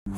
In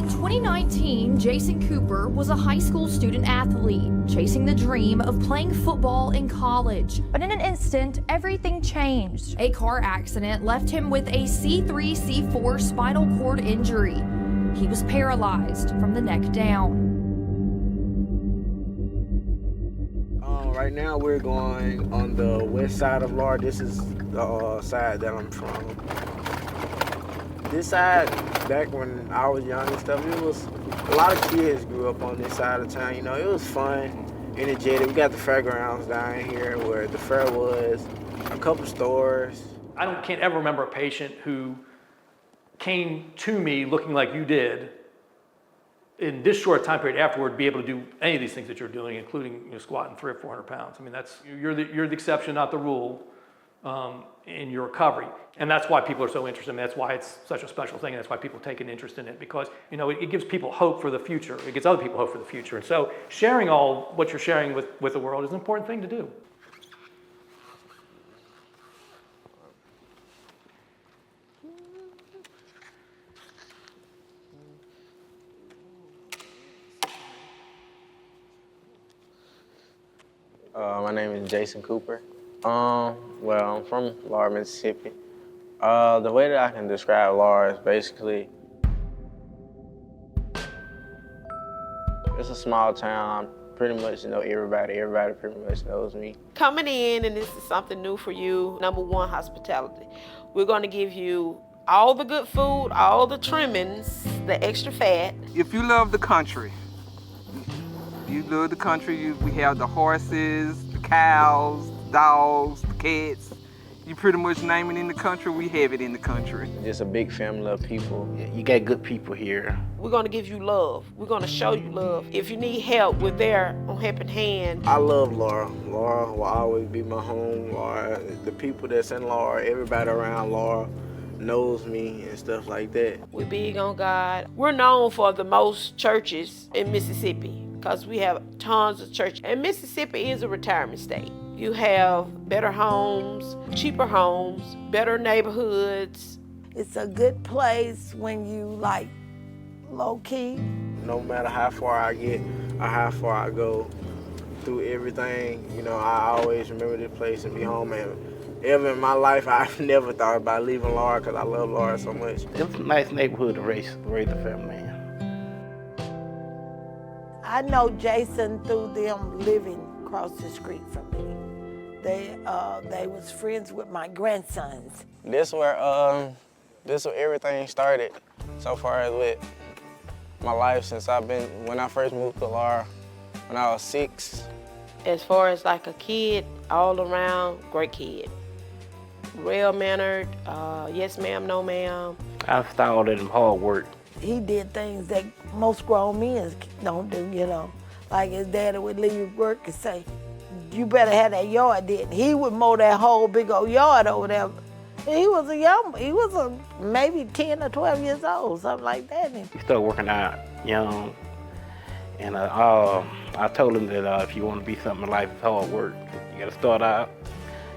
2019, Jason Cooper was a high school student athlete, chasing the dream of playing football in college. But in an instant, everything changed. A car accident left him with a C3-C4 spinal cord injury. He was paralyzed from the neck down. Right now we're going on the west side of Laura. This is the side that I'm from. This side, back when I was young and stuff, it was a lot of kids grew up on this side of town. You know, it was fun, energetic. We got the fairgrounds down here where the fair was, a couple stores. Can't ever remember a patient who came to me looking like you did in this short time period afterward be able to do any of these things that you're doing, including squatting 300 or 400 pounds. I mean, you're the exception, not the rule, in your recovery. And that's why people are so interested. I mean, that's why it's such a special thing, and that's why people take an interest in it, because it gives people hope for the future. It gives other people hope for the future. And so sharing all what you're sharing with the world is an important thing to do. My name is Jason Cooper. Well, I'm from Laura, Mississippi. The way that I can describe Laura is basically, it's a small town. Pretty much know everybody. Everybody pretty much knows me. Coming in, and this is something new for you, number one, hospitality. We're gonna give you all the good food, all the trimmings, the extra fat. If you love the country, we have the horses, the cows, the dogs, the cats. You pretty much name it in the country, we have it in the country. Just a big family of people. You got good people here. We're gonna give you love. We're gonna show you love. If you need help, we're there on helping hand. I love Laura. Laura will always be my home. Laura, the people that's in Laura, everybody around Laura knows me and stuff like that. We're big on God. We're known for the most churches in Mississippi because we have tons of churches. And Mississippi is a retirement state. You have better homes, cheaper homes, better neighborhoods. It's a good place when you like low key. No matter how far I get or how far I go through everything, I always remember this place and be home. And ever in my life, I've never thought about leaving Laura because I love Laura so much. It's a nice neighborhood to raise a family in. I know Jason through them living across the street from me. They was friends with my grandsons. This where everything started so far as with my life since when I first moved to Laura when I was 6. As far as like a kid, all around, great kid. Well-mannered, yes ma'am, no ma'am. I started him hard work. He did things that most grown men don't do, Like his daddy would leave work and say, you better have that yard did. He would mow that whole big old yard over there. He was maybe 10 or 12 years old, something like that. He started working out young. And I told him that if you want to be something in life, it's hard work. You got to start out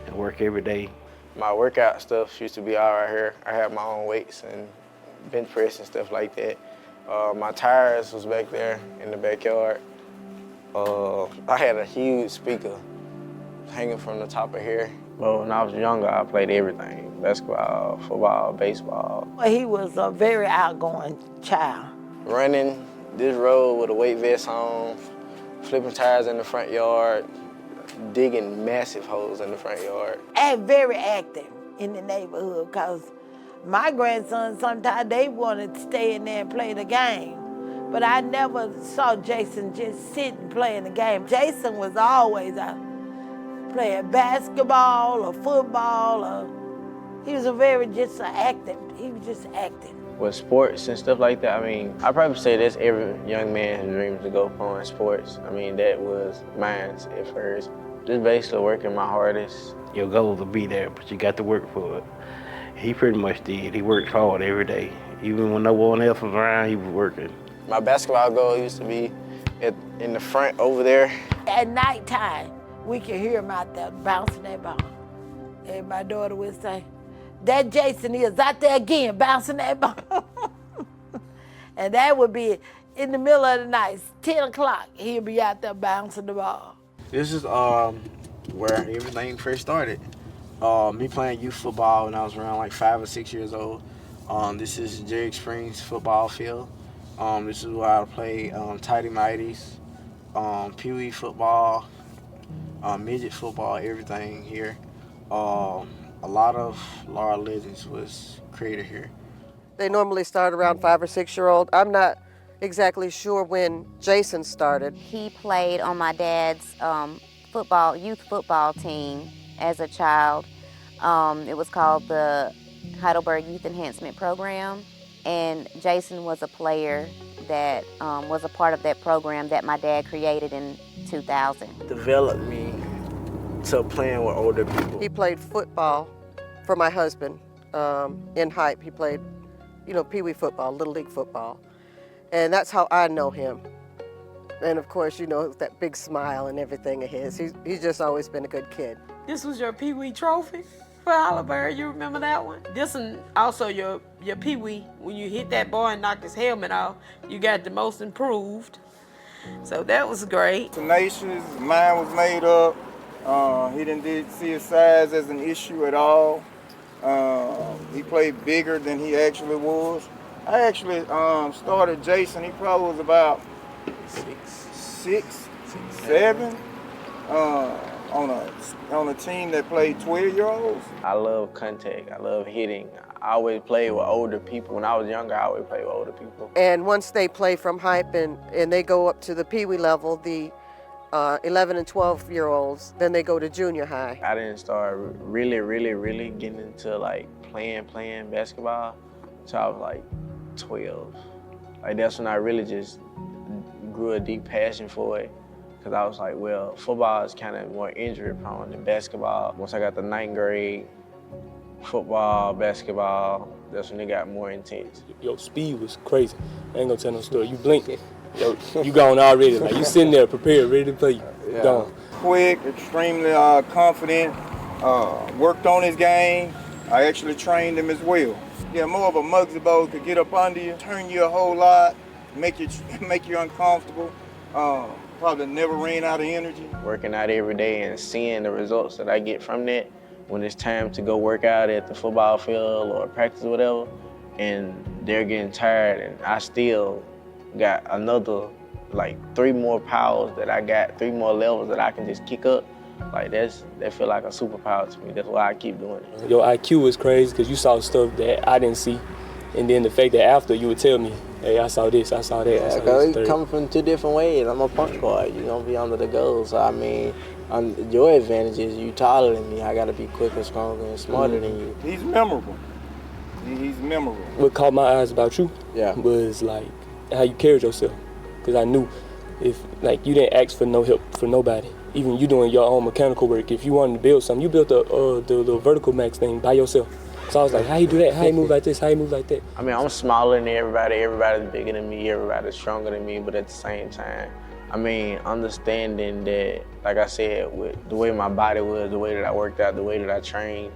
and work every day. My workout stuff used to be all right here. I had my own weights and bench press and stuff like that. My tires was back there in the backyard. I had a huge speaker hanging from the top of here. But when I was younger, I played everything. Basketball, football, baseball. He was a very outgoing child. Running this road with a weight vest on, flipping tires in the front yard, digging massive holes in the front yard. And very active in the neighborhood, because my grandsons, sometimes they wanted to stay in there and play the game. But I never saw Jason just sit and play in the game. Jason was always out playing basketball or football. He was he was just active. with sports and stuff like that, I mean, I probably say that's every young man's dream to go playing sports. I mean, that was mine at first. Just basically working my hardest. Your goal to be there, but you got to work for it. He pretty much did. He worked hard every day. Even when no one else was around, he was working. My basketball goal used to be in the front over there. At nighttime, we can hear him out there bouncing that ball. And my daughter would say, that Jason is out there again bouncing that ball. And that would be in the middle of the night, 10 o'clock, he'll be out there bouncing the ball. This is where everything first started. Me playing youth football when I was around like 5 or 6 years old. This is Jerry Springs football field. This is where I played Tighty Mighties, Pee Wee football, midget football, everything here. A lot of Laura legends was created here. They normally start around 5 or 6 year old. I'm not exactly sure when Jason started. He played on my dad's youth football team as a child. It was called the Heidelberg Youth Enhancement Program, and Jason was a player that was a part of that program that my dad created in 2000. Developed me to playing with older people. He played football for my husband in Hype. He played, Pee Wee football, Little League football. And that's how I know him. And of course, that big smile and everything of his. He's just always been a good kid. This was your Pee Wee trophy for Heidelberg. You remember that one? This one also your Pee Wee. When you hit that boy and knocked his helmet off, you got the most improved. So that was great. Tenacious, mind was made up. He didn't see his size as an issue at all. He played bigger than he actually was. I actually started Jason. He probably was about six, seven, on a team that played 12-year-olds. I love contact. I love hitting. I always played with older people. When I was younger, I always played with older people. And once they play from Hype and they go up to the Pee Wee level, the 11 and 12-year-olds, then they go to junior high. I didn't start really getting into like playing basketball until I was like 12. Like that's when I really just grew a deep passion for it. Cause I was like, well, football is kind of more injury prone than basketball. Once I got the 9th grade, football, basketball, that's when it got more intense. Your speed was crazy. I ain't gonna tell no story. You blink, you gone already. Like you sitting there prepared, ready to play. Yeah. Gone. Quick, extremely confident, worked on his game. I actually trained him as well. Yeah, more of a Muggsy Bogues, could get up under you, turn you a whole lot, make you uncomfortable. Probably never ran out of energy. Working out every day and seeing the results that I get from that, when it's time to go work out at the football field or practice or whatever, and they're getting tired and I still got another, like 3 more powers that I got, 3 more levels that I can just kick up. Like that feel like a superpower to me. That's why I keep doing it. Your IQ is crazy because you saw stuff that I didn't see. And then the fact that after you would tell me, hey, I saw this, I saw that. Yeah, coming from 2 different ways. I'm a point guard. You're going to be under the goal. So, I mean, your advantage is you taller than me. I got to be quicker, stronger, and smarter than you. He's memorable. He's memorable. What caught my eyes about you Yeah. was, like, how you carried yourself. Because I knew if, like, you didn't ask for no help for nobody. Even you doing your own mechanical work. If you wanted to build something, you built the little vertical max thing by yourself. So I was like, how you do that? How you move like this? How you move like that? I mean, I'm smaller than everybody. Everybody's bigger than me. Everybody's stronger than me. But at the same time, I mean, understanding that, like I said, with the way my body was, the way that I worked out, the way that I trained,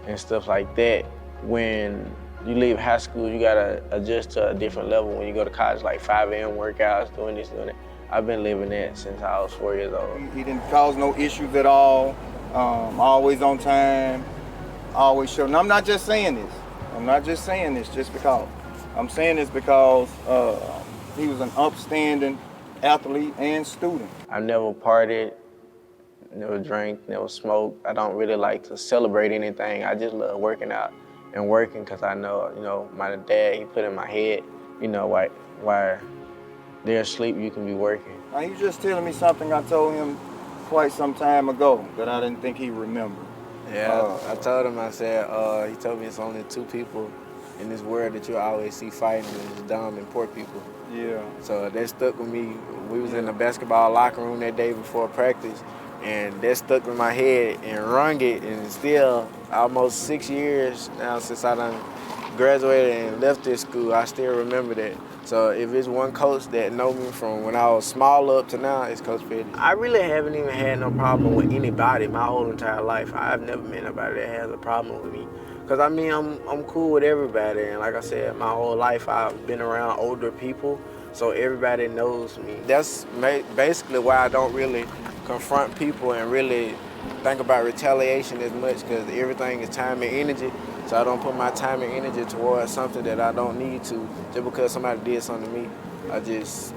and stuff like that, when you leave high school, you gotta adjust to a different level. When you go to college, like 5 a.m. workouts, doing this, doing that. I've been living that since I was 4 years old. He didn't cause no issues at all. Always on time. Always showing. I'm not just saying this. I'm not just saying this just because. I'm saying this because he was an upstanding athlete and student. I never partied, never drank, never smoked. I don't really like to celebrate anything. I just love working out and working because I know, my dad, he put in my head, while they're asleep, you can be working. Now, he was just telling me something I told him quite some time ago that I didn't think he remembered. Yeah, I told him, I said, he told me it's only 2 people in this world that you always see fighting is dumb and poor people. Yeah. So that stuck with me. We was in the basketball locker room that day before practice, and that stuck in my head and rung it, and still almost 6 years now since I done graduated and left this school, I still remember that. So if it's one coach that know me from when I was small up to now, it's Coach Petty. I really haven't even had no problem with anybody my whole entire life. I've never met nobody that has a problem with me. Cause I mean, I'm cool with everybody, and like I said, my whole life I've been around older people, so everybody knows me. That's basically why I don't really confront people and really think about retaliation as much, because everything is time and energy. So I don't put my time and energy towards something that I don't need to, just because somebody did something to me. I just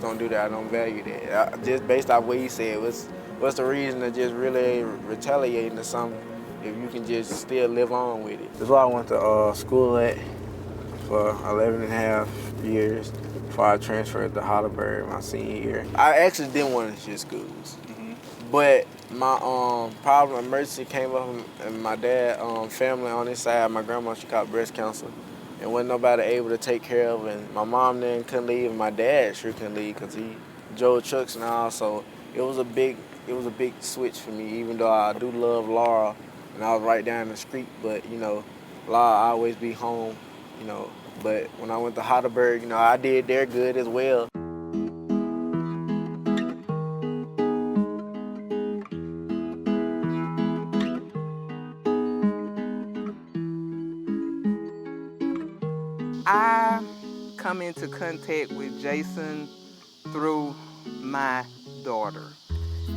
don't do that. I don't value that. Just based off what he said, what's the reason to just really retaliating to something if you can just still live on with it? That's why I went to school at for 11 and a half years before I transferred to Heidelberg my senior year. I actually didn't want to switch schools, but my problem emergency came up in my dad family on his side. My grandma, she caught breast cancer, and wasn't nobody able to take care of, and my mom then couldn't leave, and my dad sure couldn't leave because he drove trucks and all. So it was a big switch for me, even though I do love Laura and I was right down the street, but you know, Laura always be home, you know. But when I went to Heidelberg, you know, I did there good as well. I come into contact with Jason through my daughter.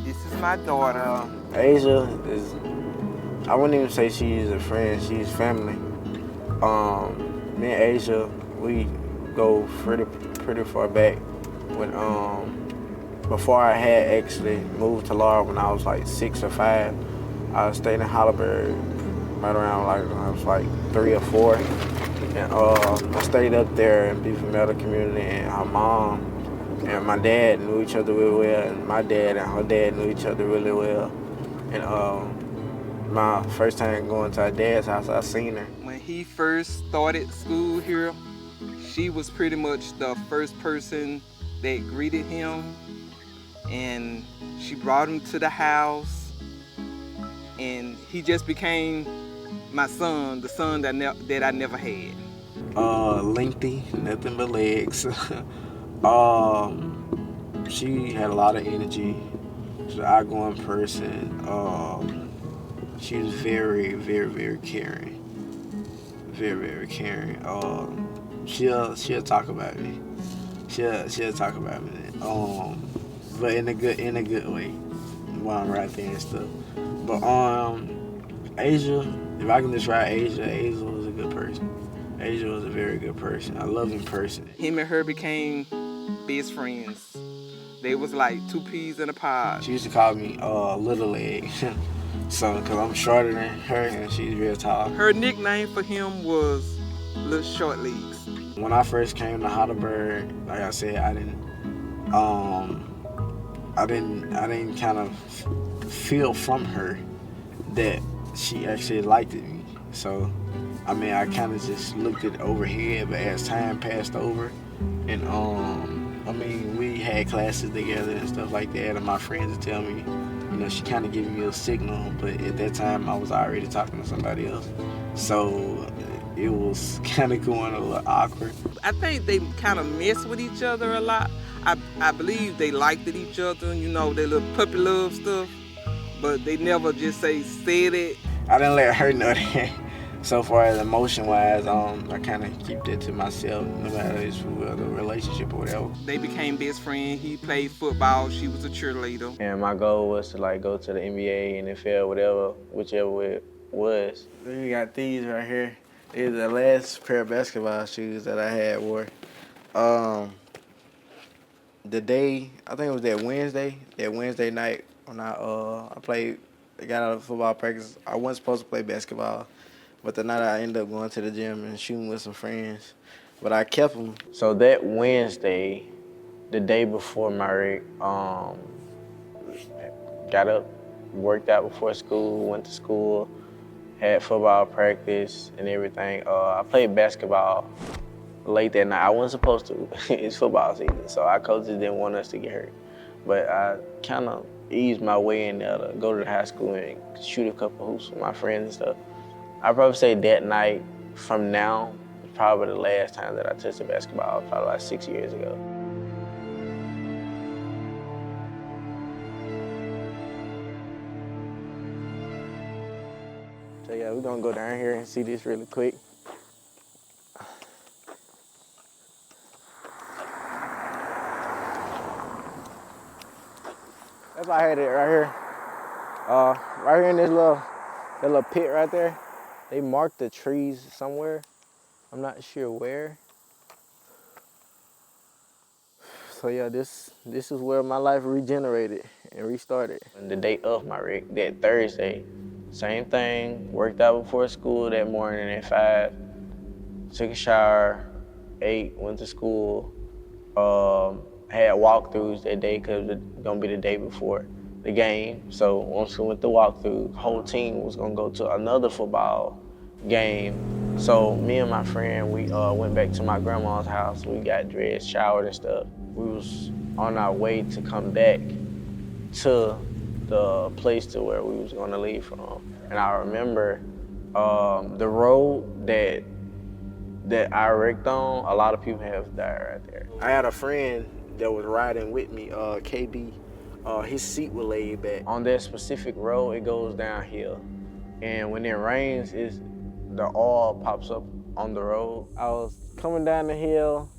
This is my daughter. Asia is, I wouldn't even say she's a friend, she's family. Me and Asia, we go pretty far back. When before I had actually moved to Laura when I was like 6 or 5, I stayed in Heidelberg right around like when I was like 3 or 4. And I stayed up there in Beaver Meadow community, and her mom and my dad knew each other really well, and my dad and her dad knew each other really well. And my first time going to her dad's house, I seen her. When he first started school here, she was pretty much the first person that greeted him, and she brought him to the house, and he just became my son, the son that I never had. Lengthy, nothing but legs. She had a lot of energy. She's an outgoing person. She was very, very, very caring. Very, very caring. She'll talk about me. She'll talk about me. But in a good way. While I'm right there and stuff. But Asia, if I can describe Asia was a good person. Asia was a very good person. I love in person. Him and her became best friends. They was like two peas in a pod. She used to call me Little Leg. So, cause I'm shorter than her and she's real tall. Her nickname for him was Little Short Legs. When I first came to Heidelberg, like I said, I didn't kind of feel from her that she actually liked me. So, I mean, I kind of just looked it overhead, but as time passed over, and I mean, we had classes together and stuff like that, and my friends would tell me, you know, she kind of gave me a signal, but at that time I was already talking to somebody else. So it was kind of going a little awkward. I think they kind of mess with each other a lot. I believe they liked each other, you know, their little puppy love stuff, but they never just said it. I didn't let her know that. So far as emotion-wise, I kind of keep that to myself, no matter if it's the relationship or whatever. They became best friends. He played football. She was a cheerleader. And my goal was to like go to the NBA, NFL, whichever it was. We got these right here. These are the last pair of basketball shoes that I had wore. The day, I think it was that Wednesday night when I got out of football practice. I wasn't supposed to play basketball. But the night I ended up going to the gym and shooting with some friends. But I kept them. So that Wednesday, the day before Myrick, got up, worked out before school, went to school, had football practice and everything. I played basketball late that night. I wasn't supposed to. It's football season, so our coaches didn't want us to get hurt. But I kind of eased my way in there to go to the high school and shoot a couple hoops with my friends and stuff. I'd probably say that night from now, probably the last time that I touched a basketball, probably like 6 years ago. So yeah, we're gonna go down here and see this really quick. That's why I had it right here. Right here in this little pit right there, they marked the trees somewhere. I'm not sure where. So yeah, this is where my life regenerated and restarted. And the day of my wreck, that Thursday, same thing, worked out before school that morning at 5, took a shower, ate, went to school, had walkthroughs that day because it was gonna be the day before the game. So once we went to walkthrough, the whole team was gonna go to another football game. So me and my friend, we went back to my grandma's house. We got dressed, showered and stuff. We was on our way to come back to the place to where we was gonna leave from. And I remember the road that I wrecked on, a lot of people have died right there. I had a friend that was riding with me, KB. His seat was laid back. On that specific road, it goes downhill. And when it rains, the oil pops up on the road. I was coming down the hill.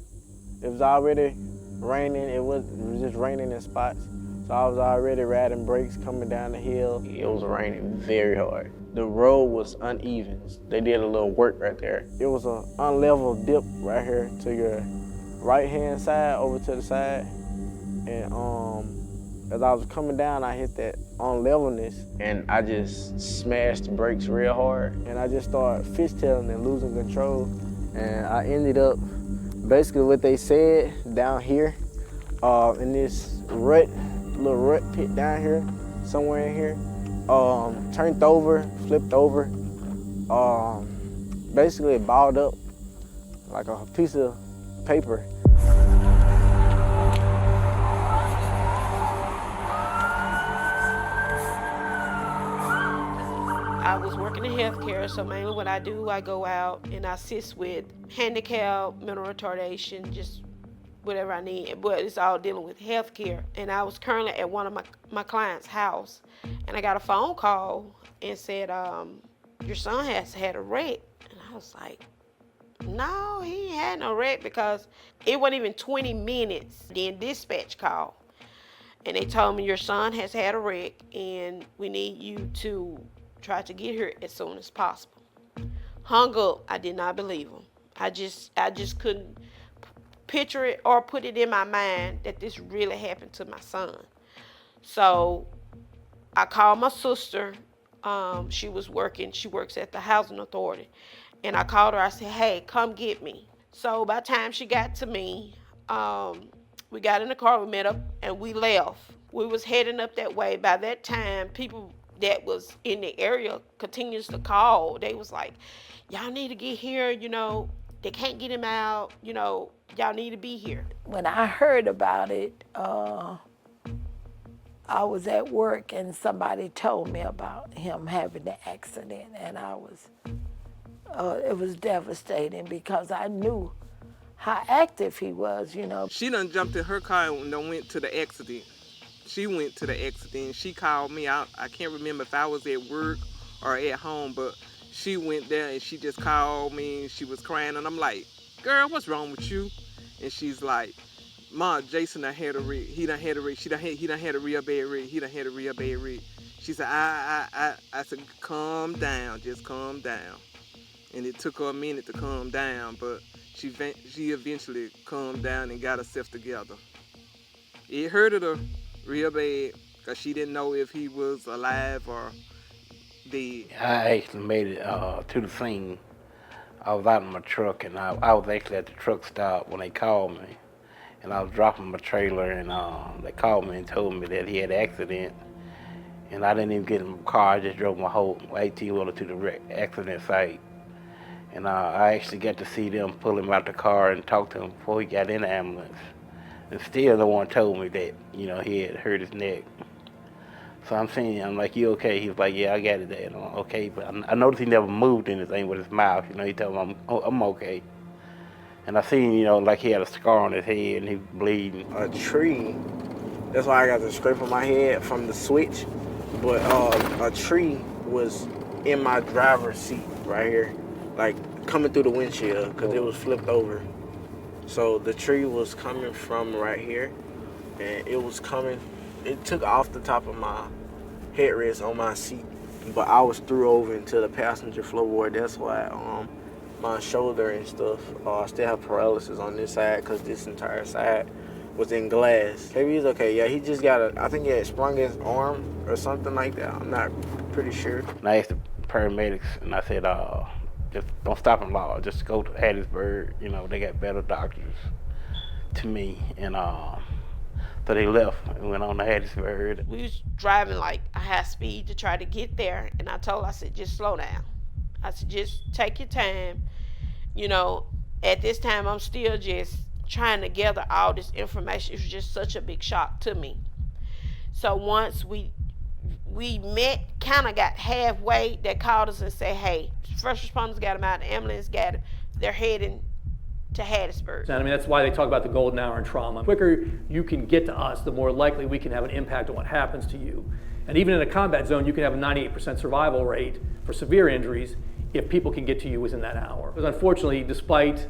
It was already raining. It was just raining in spots. So I was already riding brakes coming down the hill. It was raining very hard. The road was uneven. They did a little work right there. It was an unlevel dip right here to your right-hand side over to the side. And as I was coming down, I hit that unlevelness and I just smashed the brakes real hard. And I just started fishtailing and losing control. And I ended up basically what they said down here in this little rut pit down here, somewhere in here. Turned over, flipped over. Basically balled up like a piece of paper. I was working in healthcare, so mainly what I do, I go out and I assist with handicap, mental retardation, just whatever I need, but it's all dealing with healthcare. And I was currently at one of my clients' house, and I got a phone call and said, your son has had a wreck. And I was like, no, he ain't had no wreck, because it wasn't even 20 minutes. Then dispatch called, and they told me your son has had a wreck, and we need you to try to get here as soon as possible. Hung up. I did not believe him. I just couldn't picture it or put it in my mind that this really happened to my son. So I called my sister. She was working. She works at the housing authority. And I called her. I said, hey, come get me. So by the time she got to me, we got in the car, we met up, and we left. We was heading up that way. By that time, people that was in the area continues to call. They was like, y'all need to get here, they can't get him out, y'all need to be here. When I heard about it, I was at work and somebody told me about him having the accident, and it was devastating because I knew how active he was, She done jumped in her car and done went to the accident. She went to the accident. She called me out. I can't remember if I was at work or at home, but she went there and she just called me and she was crying. And I'm like, girl, what's wrong with you? And she's like, Ma, Jason done had a wreck. He done had a wreck. He done had a real bad wreck. He done had a real bad wreck. She said, I said, calm down, just calm down. And it took her a minute to calm down, but she eventually calmed down and got herself together. It hurted her real bad because she didn't know if he was alive or dead. I actually made it to the scene. I was out in my truck, and I was actually at the truck stop when they called me. And I was dropping my trailer, and they called me and told me that he had an accident. And I didn't even get in my car, I just drove my whole 18-wheeler to the accident site. And I actually got to see them pull him out the car and talk to him before he got in the ambulance. And still no one told me that, you know, he had hurt his neck. So I'm like, you okay? He was like, yeah, I got it, Dad. I'm like, okay, but I noticed he never moved anything with his mouth. You know, he told me, I'm okay. And I seen, you know, like he had a scar on his head and he was bleeding. A tree, that's why I got the scrape on my head from the switch. But a tree was in my driver's seat right here, like coming through the windshield because it was flipped over. So the tree was coming from right here and it was coming, it took off the top of my headrest on my seat, but I was through over into the passenger floorboard. That's why my shoulder and stuff, I still have paralysis on this side because this entire side was in glass. Maybe he's okay. Yeah, he just got I think he had sprung his arm or something like that. I'm not pretty sure. And I asked the paramedics and I said, just don't stop in law. Just go to Hattiesburg. You know, they got better doctors to me. And so they left and went on to Hattiesburg. We was driving like a high speed to try to get there. And I said, just slow down. I said, just take your time. You know, at this time, I'm still just trying to gather all this information. It was just such a big shock to me. So once we met, kind of got halfway, they called us and said, hey, first responders got them out, the ambulance got them, they're heading to Hattiesburg. I mean, that's why they talk about the golden hour in trauma. The quicker you can get to us, the more likely we can have an impact on what happens to you. And even in a combat zone, you can have a 98% survival rate for severe injuries if people can get to you within that hour. Because unfortunately, despite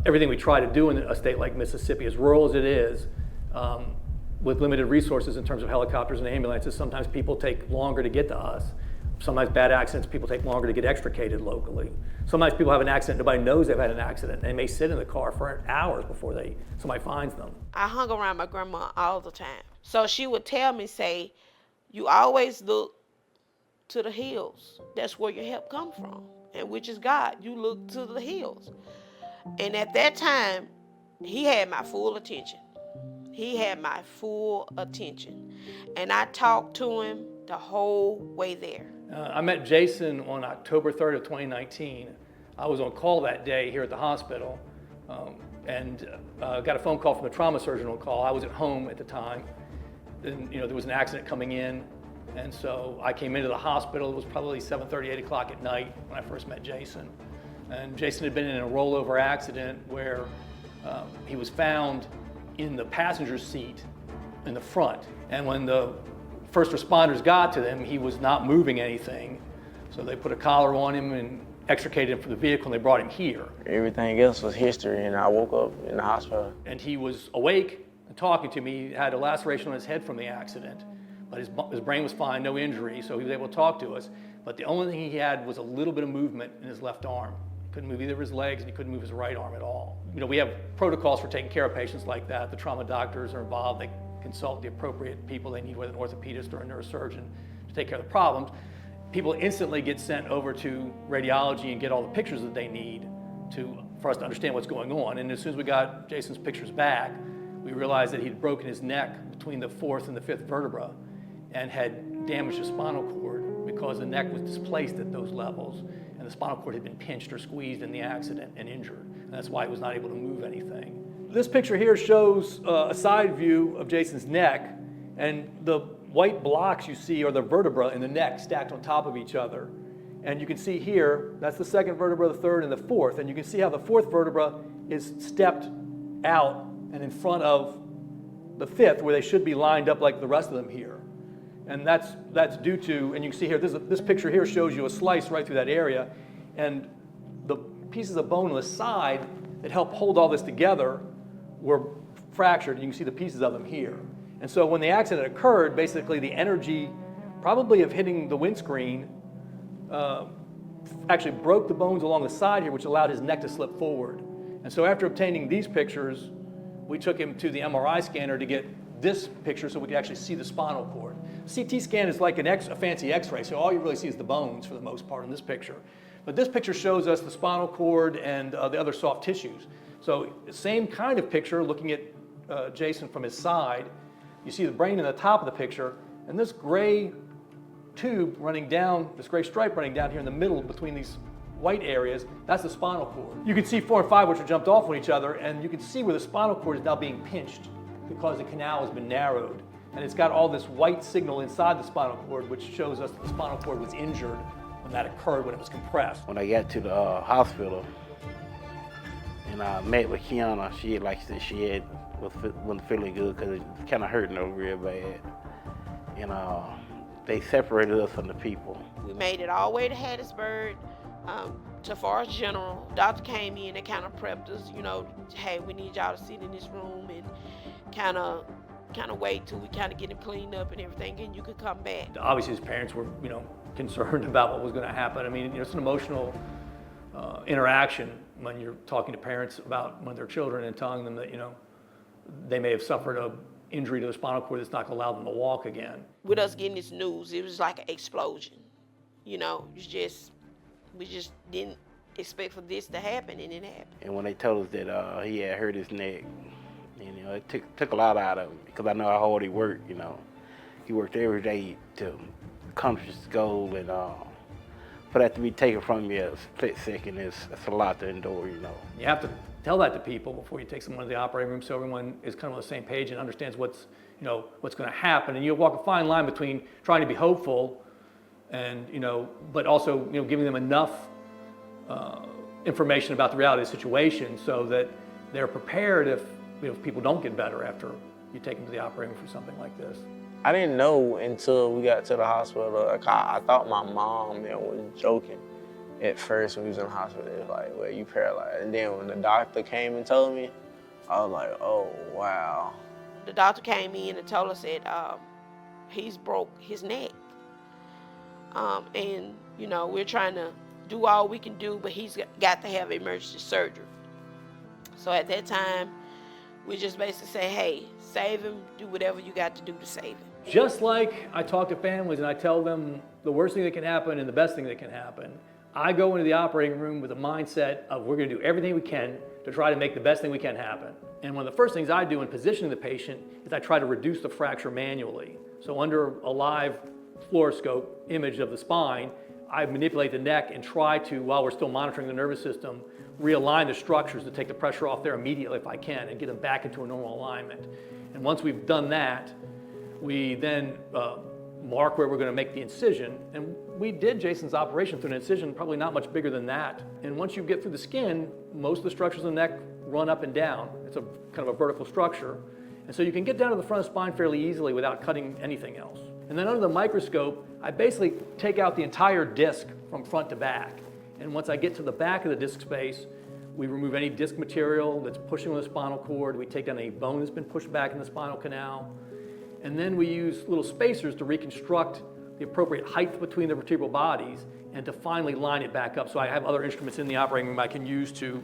everything we try to do in a state like Mississippi, as rural as it is, with limited resources in terms of helicopters and ambulances, sometimes people take longer to get to us. Sometimes bad accidents, people take longer to get extricated locally. Sometimes people have an accident, nobody knows they've had an accident, and they may sit in the car for hours before somebody finds them. I hung around my grandma all the time. So she would tell me, say, you always look to the hills. That's where your help comes from, and which is God. You look to the hills. And at that time, he had my full attention. He had my full attention. And I talked to him the whole way there. I met Jason on October 3rd of 2019. I was on call that day here at the hospital and got a phone call from the trauma surgeon on call. I was at home at the time. Then, you know, there was an accident coming in. And so I came into the hospital. It was probably 7:30, 8 o'clock at night when I first met Jason. And Jason had been in a rollover accident where he was found in the passenger seat in the front. And when the first responders got to him, he was not moving anything. So they put a collar on him and extricated him from the vehicle and they brought him here. Everything else was history and I woke up in the hospital. And he was awake and talking to me. He had a laceration on his head from the accident, but his brain was fine, no injury, so he was able to talk to us. But the only thing he had was a little bit of movement in his left arm. He couldn't move either of his legs and he couldn't move his right arm at all. You know, we have protocols for taking care of patients like that. The trauma doctors are involved. They consult the appropriate people they need, whether an orthopedist or a neurosurgeon, to take care of the problems. People instantly get sent over to radiology and get all the pictures that they need for us to understand what's going on. And as soon as we got Jason's pictures back, we realized that he'd broken his neck between the fourth and the fifth vertebra and had damaged the spinal cord because the neck was displaced at those levels and the spinal cord had been pinched or squeezed in the accident and injured. And that's why he was not able to move anything. This picture here shows a side view of Jason's neck, and the white blocks you see are the vertebrae in the neck stacked on top of each other. And you can see here, that's the second vertebra, the third, and the fourth. And you can see how the fourth vertebra is stepped out and in front of the fifth, where they should be lined up like the rest of them here. And that's due to, and you can see here, this picture here shows you a slice right through that area, and the pieces of bone on the side that help hold all this together were fractured, and you can see the pieces of them here. And so when the accident occurred, basically the energy probably of hitting the windscreen actually broke the bones along the side here, which allowed his neck to slip forward. And so after obtaining these pictures, we took him to the MRI scanner to get this picture so we could actually see the spinal cord. CT scan is like a fancy x-ray, so all you really see is the bones for the most part in this picture. But this picture shows us the spinal cord and the other soft tissues. So same kind of picture looking at Jason from his side. You see the brain in the top of the picture, And this gray tube running down, this gray stripe running down here in the middle between these white areas, that's the spinal cord. You can see 4 and 5, which are jumped off on each other, and you can see where the spinal cord is now being pinched because the canal has been narrowed. And it's got all this white signal inside the spinal cord, which shows us that the spinal cord was injured when that occurred, when it was compressed. When I got to the hospital and I met with Kiana, she wasn't feeling good because it was kind of hurting her real bad. And they separated us from the people. We made it all the way to Hattiesburg, to Forest General. Doctor came in and kind of prepped us, you know, hey, we need y'all to sit in this room and kind of wait till we kind of get him cleaned up and everything, and you could come back. Obviously, his parents were, you know, concerned about what was going to happen. I mean, you know, it's an emotional interaction when you're talking to parents about one of their children and telling them that, you know, they may have suffered an injury to the spinal cord that's not going to allow them to walk again. With us getting this news, it was like an explosion. You know, we just didn't expect for this to happen, and it happened. And when they told us that he had hurt his neck, you know, it took a lot out of him because I know how hard he worked, you know. He worked every day to accomplish his goal, and for that to be taken from you a split second, it's a lot to endure, you know. You have to tell that to people before you take someone to the operating room so everyone is kind of on the same page and understands what's going to happen. And you walk a fine line between trying to be hopeful and, you know, but also, you know, giving them enough information about the reality of the situation so that they're prepared if people don't get better after you take them to the operating room for something like this. I didn't know until we got to the hospital. Like, I thought my mom was joking at first when we was in the hospital. It was like, well, you paralyzed. And then when the doctor came and told me, I was like, oh, wow. The doctor came in and told us that he's broke his neck. And, you know, we're trying to do all we can do, but he's got to have emergency surgery. So at that time, we just basically say, hey, save him, do whatever you got to do to save him. Just like I talk to families and I tell them the worst thing that can happen and the best thing that can happen, I go into the operating room with a mindset of we're going to do everything we can to try to make the best thing we can happen. And one of the first things I do in positioning the patient is I try to reduce the fracture manually. So under a live fluoroscope image of the spine, I manipulate the neck and try to, while we're still monitoring the nervous system, realign the structures to take the pressure off there immediately if I can and get them back into a normal alignment. And once we've done that, we then mark where we're going to make the incision. And we did Jason's operation through an incision probably not much bigger than that. And once you get through the skin, most of the structures in the neck run up and down. It's a kind of a vertical structure. And so you can get down to the front of the spine fairly easily without cutting anything else. And then under the microscope, I basically take out the entire disc from front to back. And once I get to the back of the disc space, we remove any disc material that's pushing on the spinal cord. We take down any bone that's been pushed back in the spinal canal. And then we use little spacers to reconstruct the appropriate height between the vertebral bodies and to finally line it back up. So I have other instruments in the operating room I can use to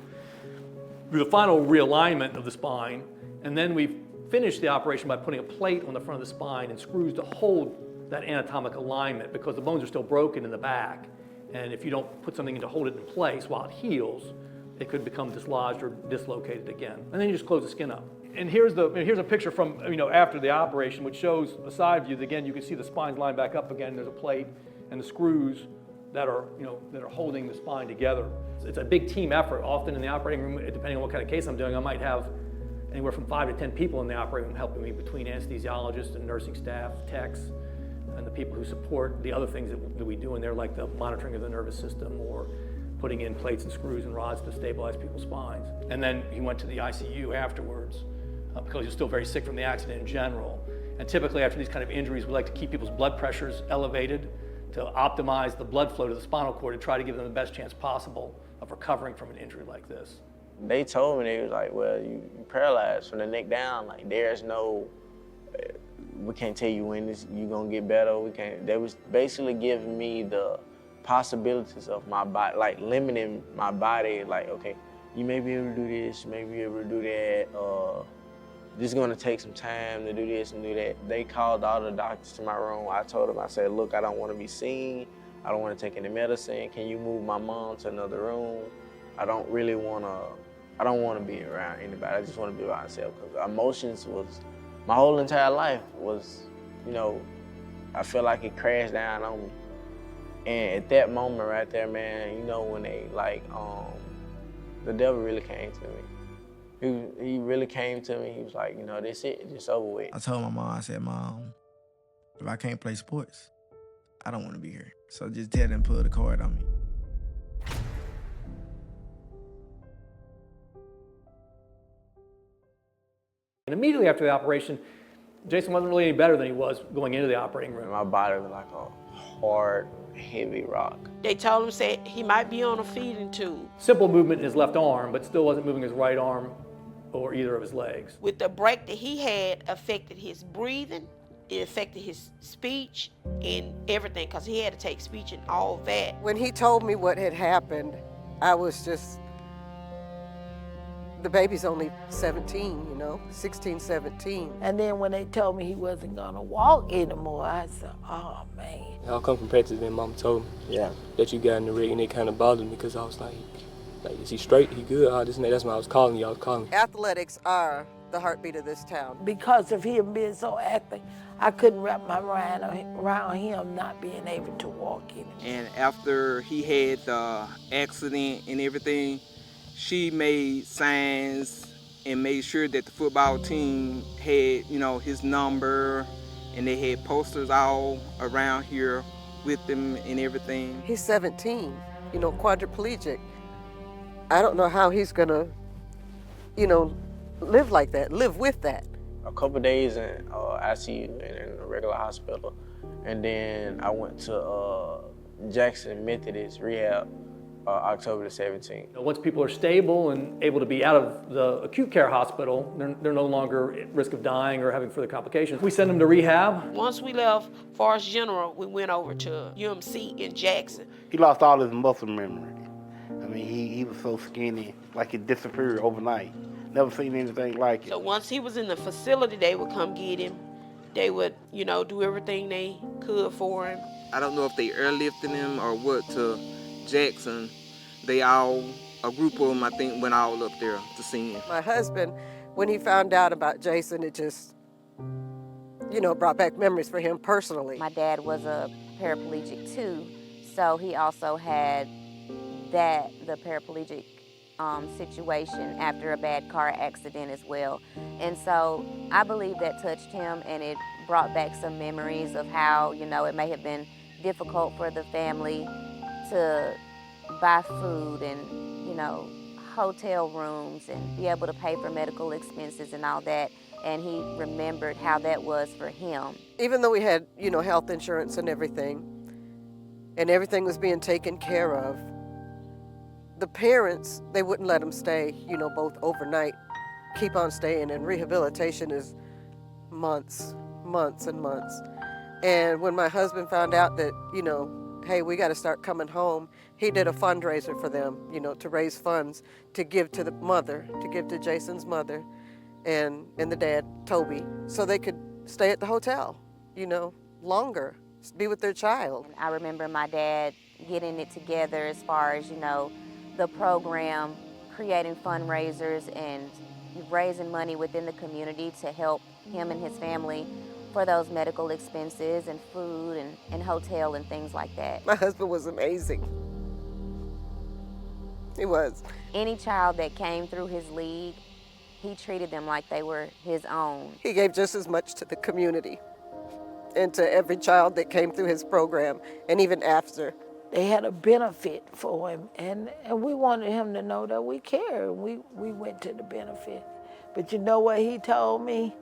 do the final realignment of the spine. And then we finish the operation by putting a plate on the front of the spine and screws to hold that anatomic alignment because the bones are still broken in the back. And if you don't put something in to hold it in place while it heals, it could become dislodged or dislocated again. And then you just close the skin up. And here's a picture from, you know, after the operation, which shows a side view. Again, you can see the spine's lined back up again. There's a plate and the screws that are holding the spine together. It's a big team effort. Often in the operating room, depending on what kind of case I'm doing, I might have anywhere from 5 to 10 people in the operating room helping me between anesthesiologists and nursing staff, techs, and the people who support the other things that we do in there, like the monitoring of the nervous system or putting in plates and screws and rods to stabilize people's spines. And then he went to the ICU afterwards because he was still very sick from the accident in general. And typically after these kind of injuries, we like to keep people's blood pressures elevated to optimize the blood flow to the spinal cord and try to give them the best chance possible of recovering from an injury like this. They told me, they was like, well, you paralyzed from the neck down. Like, there's no, we can't tell you when you're gonna get better. They was basically giving me the possibilities of my body, like limiting my body, like, okay, you may be able to do this, you may be able to do that, this is gonna take some time to do this and do that. They called all the doctors to my room. I told them, I said, look, I don't wanna be seen. I don't wanna take any medicine. Can you move my mom to another room? I don't wanna be around anybody. I just wanna be by myself because emotions was, my whole entire life was, you know, I feel like it crashed down on me. And at that moment right there, man, you know, when they the devil really came to me. He really came to me. He was like, you know, this it, it's over with. I told my mom, I said, Mom, if I can't play sports, I don't want to be here. So just tell them to pull the cord on me. And immediately after the operation, Jason wasn't really any better than he was going into the operating room. My body was like a hard, heavy rock. They told him, said he might be on a feeding tube. Simple movement in his left arm, but still wasn't moving his right arm or either of his legs. With the break that he had affected his breathing, it affected his speech and everything, because he had to take speech and all that. When he told me what had happened, I was just, the baby's only 17, you know, 16, 17. And then when they told me he wasn't gonna walk anymore, I said, oh man. I'll come from practice, then Mama told me that you got in the rig, and it kind of bothered me because I was like, is he straight? He good? This and that. That's why I was calling you. Athletics are the heartbeat of this town. Because of him being so active, I couldn't wrap my mind around him not being able to walk anymore. And after he had the accident and everything, she made signs and made sure that the football team had, you know, his number, and they had posters all around here with him and everything. He's 17, you know, quadriplegic. I don't know how he's gonna, you know, live like that, live with that. A couple days in ICU in a regular hospital, and then I went to Jackson Methodist Rehab October the 17th. Once people are stable and able to be out of the acute care hospital, they're no longer at risk of dying or having further complications. We send them to rehab. Once we left Forest General, we went over to UMC in Jackson. He lost all his muscle memory. I mean, he was so skinny, like it disappeared overnight. Never seen anything like it. So once he was in the facility, they would come get him. They would, you know, do everything they could for him. I don't know if they airlifted him or what to Jackson. They all, a group of them, I think, went all up there to see him. My husband, when he found out about Jason, it just, you know, brought back memories for him personally. My dad was a paraplegic too, so he also had the paraplegic situation after a bad car accident as well. And so I believe that touched him, and it brought back some memories of how, you know, it may have been difficult for the family to buy food and, you know, hotel rooms and be able to pay for medical expenses and all that. And he remembered how that was for him. Even though we had, you know, health insurance and everything was being taken care of, the parents, they wouldn't let him stay, you know, both overnight, keep on staying, and rehabilitation is months and months. And when my husband found out that, you know, hey, we got to start coming home, he did a fundraiser for them, you know, to raise funds to give to the mother, to give to Jason's mother and the dad, Toby, so they could stay at the hotel, you know, longer, be with their child. I remember my dad getting it together as far as, you know, the program, creating fundraisers and raising money within the community to help him and his family for those medical expenses and food and hotel and things like that. My husband was amazing. He was. Any child that came through his league, he treated them like they were his own. He gave just as much to the community and to every child that came through his program, and even after. They had a benefit for him, and we wanted him to know that we care. We went to the benefit. But you know what he told me?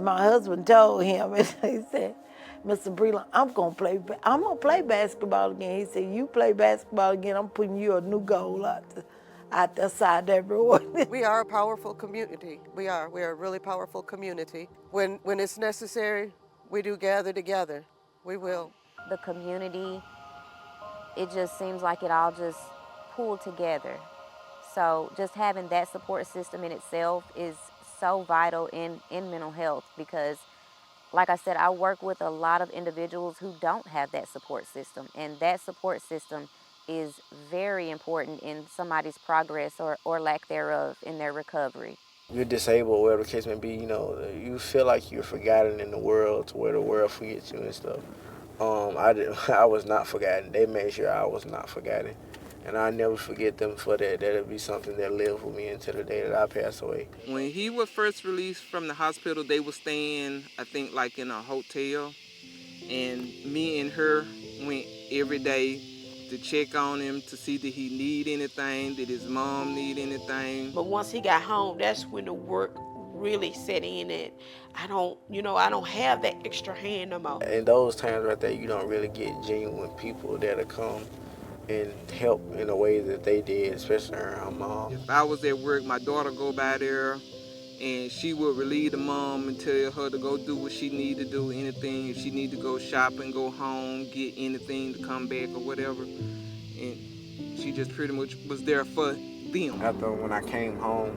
My husband told him, and he said, Mr. Breland, I'm gonna play basketball again. He said, you play basketball again, I'm putting you a new goal out the side of that road. We are a powerful community. We are a really powerful community. When it's necessary, we do gather together. We will. The community, it just seems like it all just pulled together. So just having that support system in itself is so vital in mental health, because like I said, I work with a lot of individuals who don't have that support system, and that support system is very important in somebody's progress or lack thereof in their recovery. you're disabled, whatever the case may be, you know, you feel like you're forgotten in the world, to where the world forgets you and stuff. I was not forgotten. They made sure I was not forgotten. And I never forget them for that. That'll be something that lives with me until the day that I pass away. When he was first released from the hospital, they were staying, I think, like in a hotel. And me and her went every day to check on him, to see did he need anything, did his mom need anything. But once he got home, that's when the work really set in, and I don't have that extra hand no more. In those times right there, you don't really get genuine people that'll come and help in the way that they did, especially around mom. If I was at work, my daughter go by there and she would relieve the mom and tell her to go do what she need to do, anything. If she need to go shopping, go home, get anything to come back or whatever. And she just pretty much was there for them. After when I came home,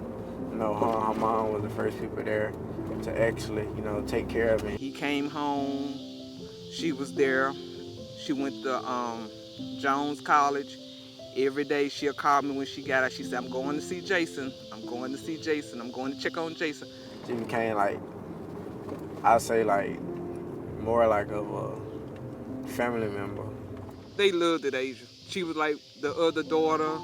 you know, her mom was the first people there to actually, you know, take care of me. He came home, she was there. She went to Jones College. Every day she'll call me when she got out. She said, I'm going to see Jason. I'm going to see Jason. I'm going to check on Jason. She became like, I say like, more like of a family member. They loved it, Asia. She was like the other daughter.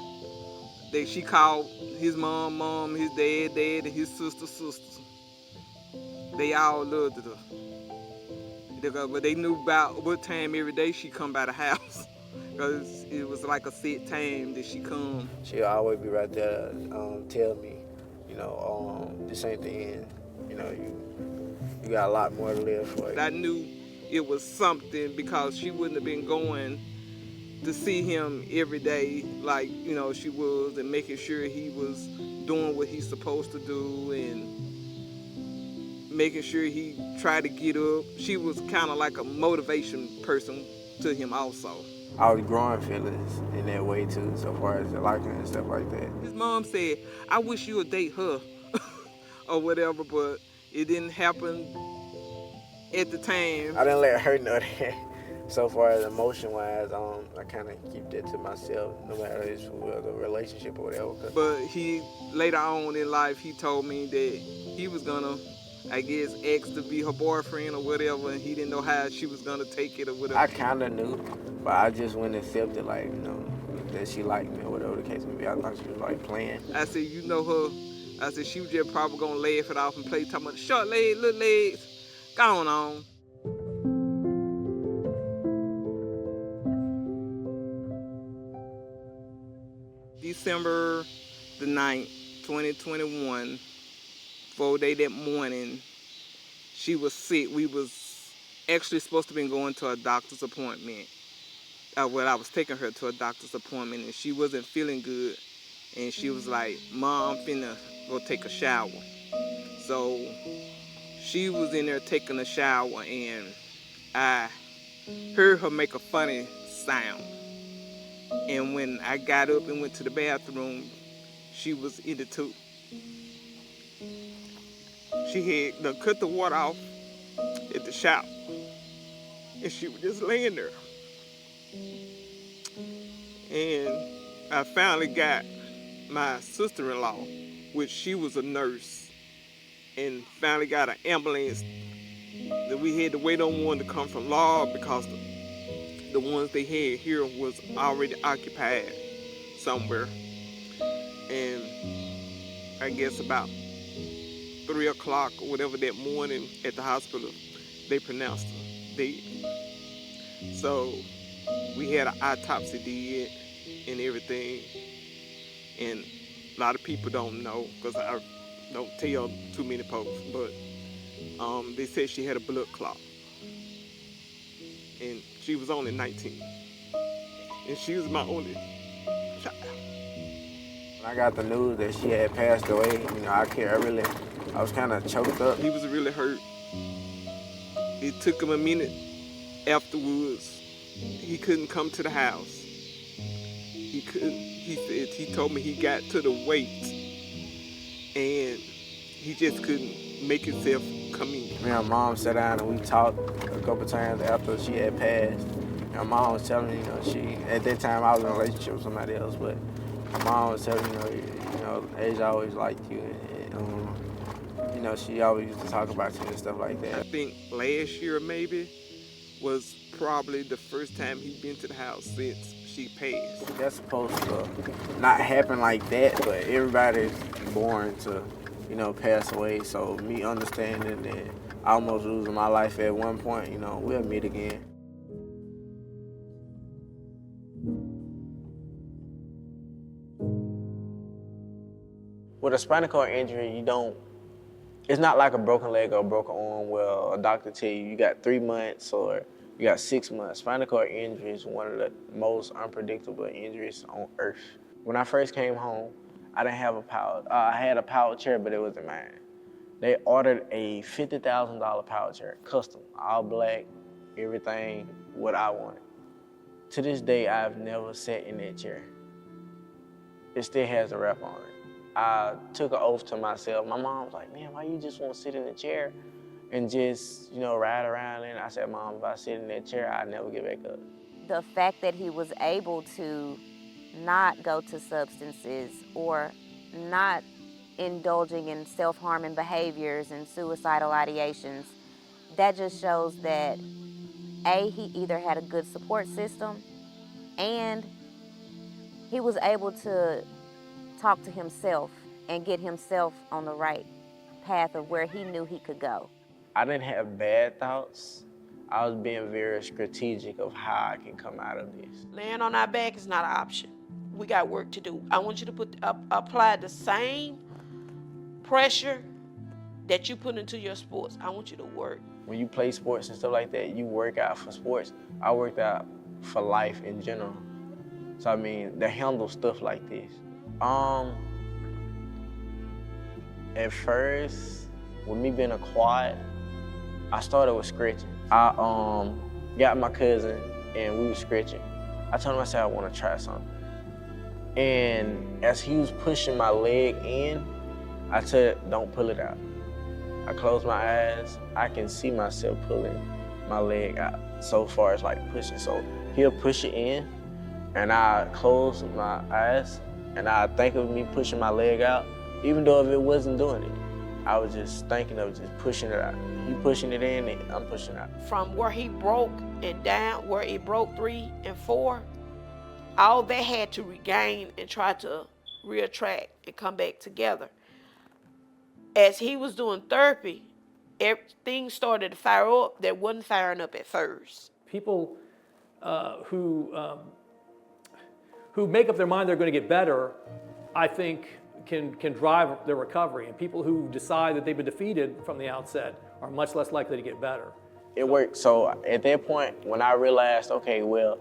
She called his mom, his dad, and his sister. They all loved her. But they knew about what time every day she come by the house. Because it was like a set time that she come. She'll always be right there, tell me, you know, this ain't the end. You know, you got a lot more to live for. I knew it was something because she wouldn't have been going to see him every day like, you know, she was, and making sure he was doing what he's supposed to do and making sure he tried to get up. She was kind of like a motivation person to him also. I was growing feelings in that way too, so far as the liking and stuff like that. His mom said, I wish you would date her or whatever, but it didn't happen at the time. I didn't let her know that. So far as emotion-wise, I kind of keep that to myself, no matter if it's a relationship or whatever. But he, later on in life, he told me that he was gonna, I guess, ask to be her boyfriend or whatever, and he didn't know how she was gonna take it or whatever. I kind of knew, but I just wouldn't accept it, like, you know, that she liked me or whatever the case may be. I thought she was, like, playing. I said, you know her. I said, she was just probably gonna laugh it off and play, talking about short legs, little legs. Go on. December the 9th, 2021, 4 day that morning, she was sick. We was actually supposed to be going to a doctor's appointment. I was taking her to a doctor's appointment, and she wasn't feeling good. And she was like, Mom, I'm finna go take a shower. So she was in there taking a shower, and I heard her make a funny sound. And when I got up and went to the bathroom, she was in it too. She had cut the water off at the shower, and she was just laying there. And I finally got my sister-in-law, which she was a nurse, and finally got an ambulance that we had to wait on one to come from law because the ones they had here was already occupied somewhere. And I guess about 3 o'clock or whatever that morning at the hospital, they pronounced her dead. So we had an autopsy did and everything. And a lot of people don't know because I don't tell too many folks, but they said she had a blood clot. And she was only 19. And she was my only child. When I got the news that she had passed away, you know, I was kind of choked up. He was really hurt. It took him a minute afterwards. He couldn't come to the house. He couldn't, he told me he got to the weight and he just couldn't make himself come in. Me and my mom sat down and we talked a couple times after she had passed. And my mom was telling me, you know, at that time I was in a relationship with somebody else, but My mom was telling me, Asia always liked you, and she always used to talk about you and stuff like that. I think last year maybe was probably the first time he'd been to the house since she passed. That's supposed to not happen like that, but everybody's born to, pass away. So me understanding that almost losing my life at one point, we'll meet again. With a spinal cord injury, it's not like a broken leg or a broken arm where a doctor tell you got 3 months or you got 6 months. Spinal cord injury is one of the most unpredictable injuries on earth. When I first came home, I didn't have I had a power chair, but it wasn't mine. They ordered a $50,000 power chair, custom, all black, everything what I wanted. To this day, I've never sat in that chair. It still has a wrap on it. I took an oath to myself. My mom was like, man, why you just want to sit in the chair and just, ride around? And I said, Mom, if I sit in that chair, I'll never get back up. The fact that he was able to not go to substances or not indulging in self-harming behaviors and suicidal ideations, that just shows that A, he either had a good support system and he was able to talk to himself and get himself on the right path of where he knew he could go. I didn't have bad thoughts. I was being very strategic of how I can come out of this. Laying on our back is not an option. We got work to do. I want you to apply the same pressure that you put into your sports. I want you to work. When you play sports and stuff like that, you work out for sports. I worked out for life in general. So to handle stuff like this. At first, with me being a quad, I started with stretching. I got my cousin and we were stretching. I told him, I said, I want to try something. And as he was pushing my leg in, I said, don't pull it out. I closed my eyes. I can see myself pulling my leg out so far as like pushing. So he'll push it in and I close my eyes and I think of me pushing my leg out, even though if it wasn't doing it. I was just thinking of just pushing it out. He pushing it in and I'm pushing it out. From where he broke and down, where it broke 3 and 4, all they had to regain and try to reattract and come back together. As he was doing therapy, things started to fire up that wasn't firing up at first. People who make up their mind they're going to get better, I think, can drive their recovery. And people who decide that they've been defeated from the outset are much less likely to get better. It worked. So at that point, when I realized, okay, well,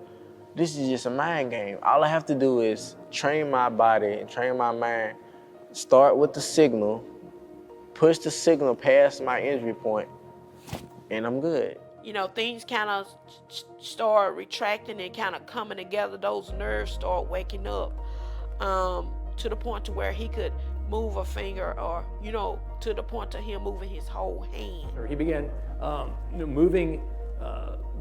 this is just a mind game. All I have to do is train my body and train my mind, start with the signal, push the signal past my injury point, and I'm good. Things kind of start retracting and kind of coming together. Those nerves start waking up to the point to where he could move a finger or, to the point to him moving his whole hand. He began moving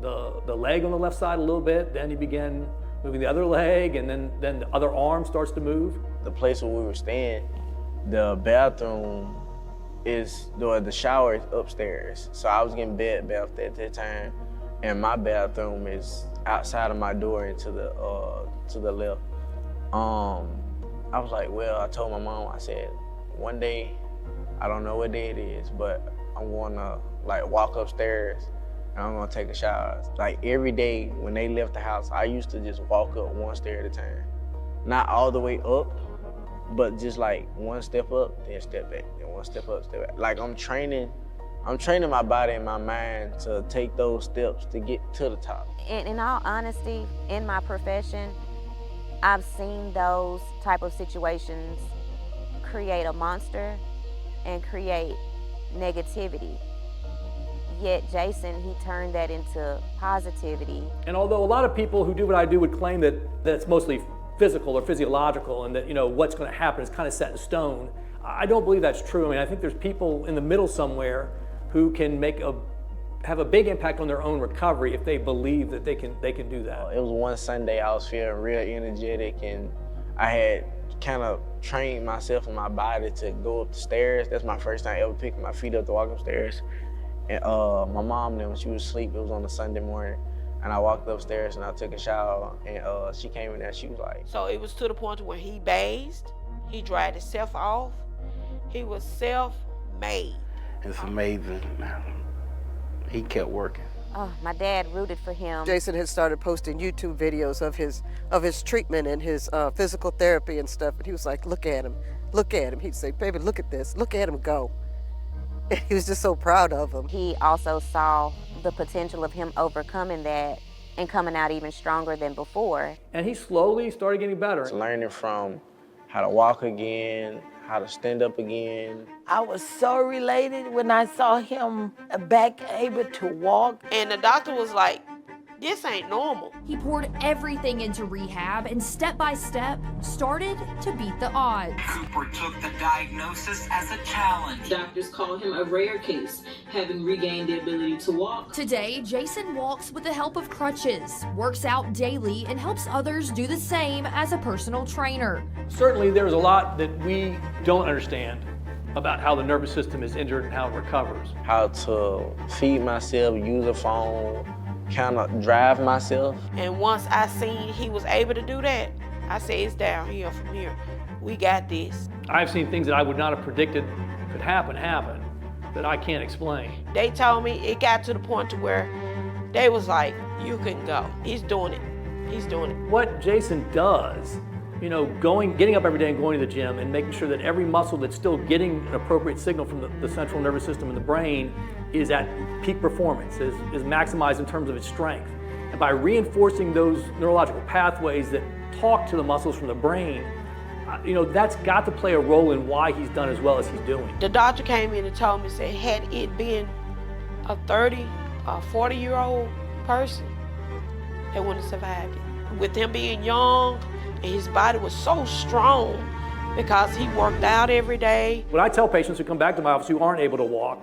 the leg on the left side a little bit, then he began moving the other leg, and then the other arm starts to move. The place where we were staying, the bathroom the shower is upstairs. So I was getting bed bathed at that time, and my bathroom is outside of my door and to the left. I was like, well, I told my mom, I said, one day, I don't know what day it is, but I'm gonna walk upstairs and I'm gonna take a shower. Like every day when they left the house, I used to just walk up one stair at a time. Not all the way up, but just like one step up, then step back, then one step up, step back. Like I'm training my body and my mind to take those steps to get to the top. And in all honesty, in my profession, I've seen those type of situations create a monster and create negativity. Yet Jason, he turned that into positivity. And although a lot of people who do what I do would claim that it's mostly physical or physiological and that what's going to happen is kind of set in stone, I don't believe that's true. I think there's people in the middle somewhere who can have a big impact on their own recovery if they believe that they can do that. It was one Sunday I was feeling real energetic and I had kind of trained myself and my body to go up the stairs. That's my first time ever picking my feet up to walk upstairs. And my mom, then when she was asleep, it was on a Sunday morning, and I walked upstairs and I took a shower, and she came in there, she was like. So it was to the point where he bathed, he dried himself off, he was self-made. It's amazing. He kept working. Oh, my dad rooted for him. Jason had started posting YouTube videos of his treatment and his physical therapy and stuff, and he was like, look at him, look at him. He'd say, baby, look at this, look at him go. And he was just so proud of him. He also saw the potential of him overcoming that and coming out even stronger than before. And he slowly started getting better. Learning from how to walk again, how to stand up again. I was so related when I saw him back able to walk. And the doctor was like, this ain't normal. He poured everything into rehab and step by step started to beat the odds. Cooper took the diagnosis as a challenge. Doctors call him a rare case, having regained the ability to walk. Today, Jason walks with the help of crutches, works out daily, and helps others do the same as a personal trainer. Certainly there's a lot that we don't understand about how the nervous system is injured and how it recovers. How to feed myself, use a phone, kind of drive myself. And once I seen he was able to do that, I said, it's down here from here. We got this. I've seen things that I would not have predicted could happen that I can't explain. They told me it got to the point to where they was like, you can go. He's doing it. He's doing it. What Jason does, you know, getting up every day and going to the gym and making sure that every muscle that's still getting an appropriate signal from the central nervous system in the brain is at peak performance, is maximized in terms of its strength. And by reinforcing those neurological pathways that talk to the muscles from the brain, you know, that's got to play a role in why he's done as well as he's doing. The doctor came in and told me, said, had it been a 30 or 40-year-old person, they wouldn't have survived it. With him being young, and his body was so strong because he worked out every day. When I tell patients who come back to my office who aren't able to walk,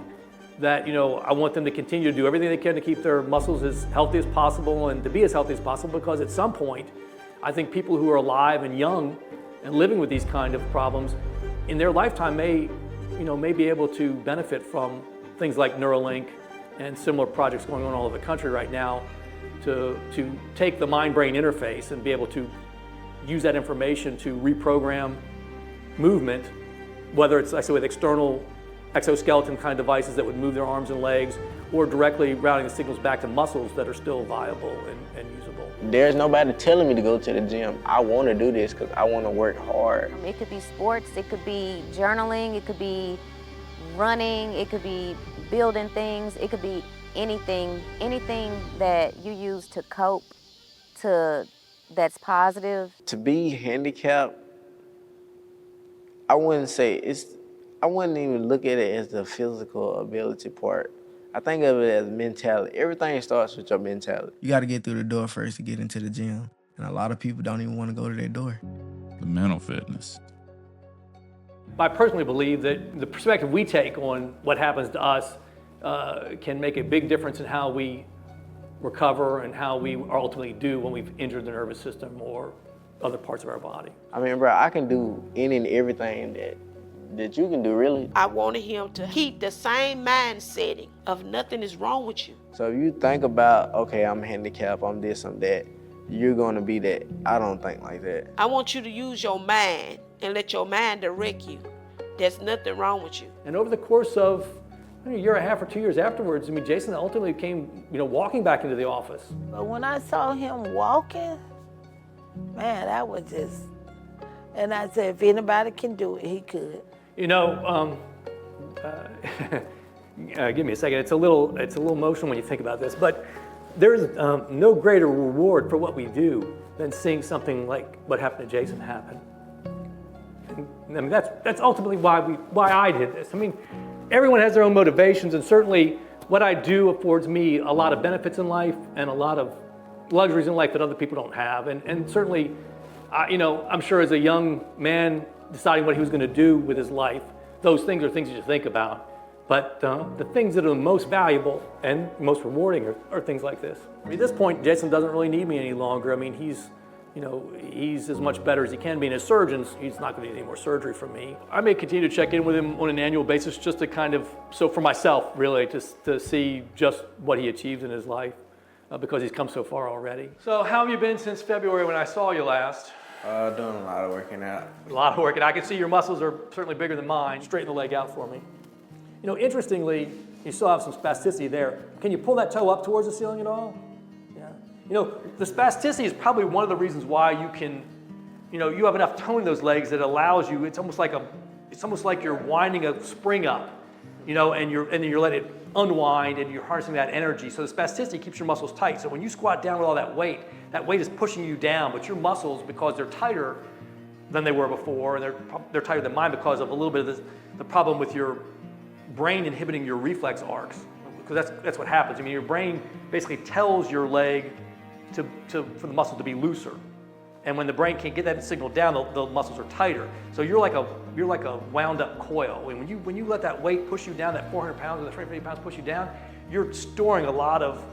that, you know, I want them to continue to do everything they can to keep their muscles as healthy as possible and to be as healthy as possible, because at some point, I think people who are alive and young and living with these kind of problems in their lifetime may be able to benefit from things like Neuralink and similar projects going on all over the country right now to take the mind-brain interface and be able to use that information to reprogram movement, whether it's, like I say, with external exoskeleton kind of devices that would move their arms and legs, or directly routing the signals back to muscles that are still viable and usable. There's nobody telling me to go to the gym. I want to do this because I want to work hard. It could be sports, it could be journaling, it could be running, it could be building things, it could be anything that you use to cope, that's positive. To be handicapped, I wouldn't even look at it as the physical ability part. I think of it as mentality. Everything starts with your mentality. You got to get through the door first to get into the gym. And a lot of people don't even want to go to their door. The mental fitness. I personally believe that the perspective we take on what happens to us can make a big difference in how we recover and how we ultimately do when we've injured the nervous system or other parts of our body. I mean, bro, I can do any and everything that you can do, really. I wanted him to keep the same mindset of nothing is wrong with you. So if you think about, okay, I'm handicapped, I'm this, I'm that, you're gonna be that. I don't think like that. I want you to use your mind and let your mind direct you. There's nothing wrong with you. And over the course of a year and a half or 2 years afterwards, I mean, Jason ultimately came, walking back into the office. But when I saw him walking, man, that was just, and I said, if anybody can do it, he could. Give me a second. It's a little emotional when you think about this, but there's no greater reward for what we do than seeing something like what happened to Jason happen. And, I mean, that's ultimately why I did this. I mean, everyone has their own motivations, and certainly what I do affords me a lot of benefits in life and a lot of luxuries in life that other people don't have. And certainly, I'm sure as a young man deciding what he was going to do with his life, those things are things you should think about. But the things that are the most valuable and most rewarding are things like this. I mean, at this point, Jason doesn't really need me any longer. I mean, he's you know, he's as much better as he can be. And as surgeons, he's not going to need any more surgery from me. I may continue to check in with him on an annual basis just to kind of, so for myself, really, to see just what he achieves in his life because he's come so far already. So how have you been since February when I saw you last? Doing a lot of working out. A lot of work, and I can see your muscles are certainly bigger than mine. Straighten the leg out for me. You know, interestingly, you still have some spasticity there. Can you pull that toe up towards the ceiling at all? Yeah. You know, the spasticity is probably one of the reasons why you can, you know, you have enough tone in those legs that allows you, it's almost like you're winding a spring up, you know, and then you're letting it unwind and you're harnessing that energy. So the spasticity keeps your muscles tight. So when you squat down with all that weight is pushing you down, but your muscles, because they're tighter than they were before, and they're tighter than mine because of a little bit of the problem with your brain inhibiting your reflex arcs, because that's what happens. I mean, your brain basically tells your leg for the muscle to be looser, and when the brain can't get that signal down, the muscles are tighter. So you're like a wound up coil. When you let that weight push you down, that 400 pounds or the 350 pounds push you down, you're storing a lot of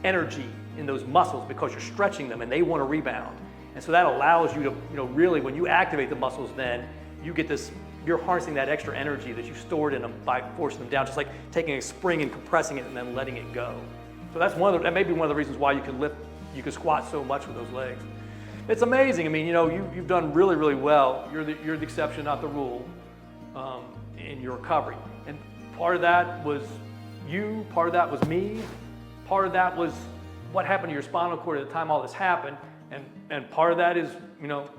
energy in those muscles because you're stretching them and they want to rebound. And so that allows you to, you know, really when you activate the muscles, then you get this, you're harnessing that extra energy that you stored in them by forcing them down, just like taking a spring and compressing it and then letting it go. So that may be one of the reasons why you can squat so much with those legs. It's amazing. I mean, you know, you've done really, really well. You're the exception, not the rule, in your recovery. And part of that was you, part of that was me, part of that was what happened to your spinal cord at the time all this happened, and part of that is, you know